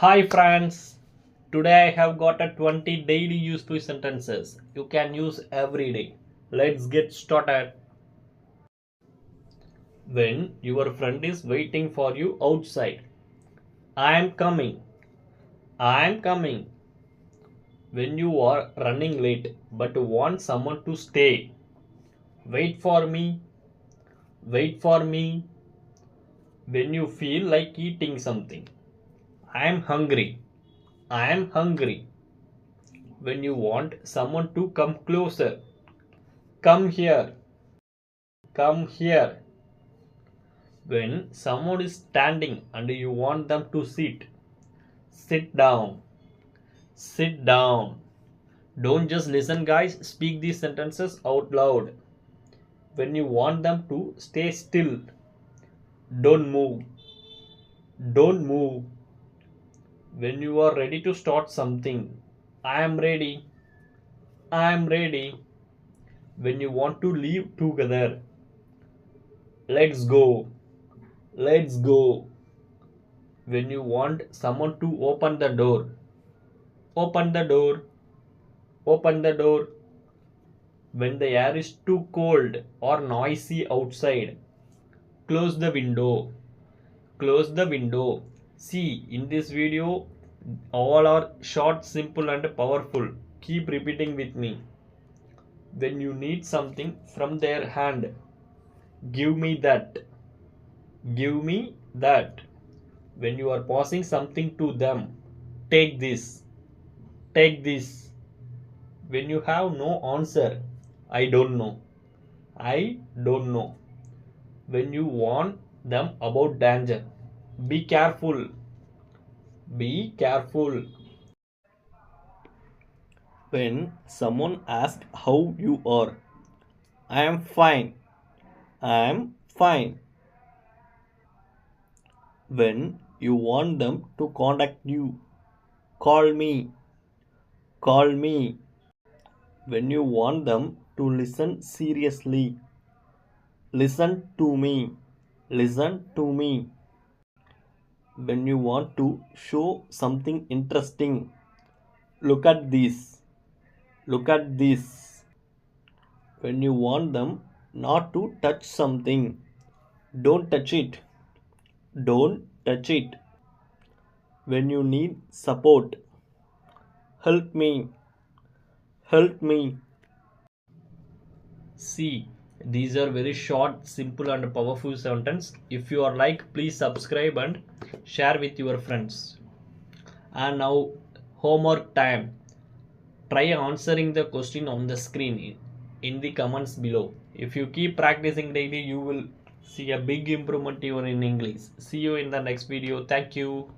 Hi friends, today I have got a 20 daily useful sentences you can use every day. Let's get started. When your friend is waiting for you outside, I am coming. I am coming. When you are running late but want someone to stay, wait for me. Wait for me. When you feel like eating something, I am hungry. I am hungry. When you want someone to come closer, come here. Come here. When someone is standing and you want them to sit, sit down. Sit down. Don't just listen, guys. Speak these sentences out loud. When you want them to stay still, don't move. Don't move. When you are ready to start something, I am ready. I am ready. When you want to leave together, let's go. Let's go. When you want someone to open the door, open the door. Open the door. When the air is too cold or noisy outside, close the window. Close the window. See, in this video, all are short, simple, and powerful. Keep repeating with me. When you need something from their hand, give me that. Give me that. When you are passing something to them, take this. Take this. When you have no answer, I don't know. I don't know. When you warn them about danger, be careful. Be careful. When someone asks how you are, I am fine. I am fine. When you want them to contact you, call me. Call me. When you want them to listen seriously, listen to me. Listen to me. When you want to show something interesting, look at this. Look at this. When you want them not to touch something, don't touch it. Don't touch it. When you need support, help me. Help me. See, these are very short, simple, and powerful sentences. If you are like, please subscribe and share with your friends. And now, homework time. Try answering the question on the screen in the comments below. If you keep practicing daily, you will see a big improvement even in English. See you in the next video. Thank you.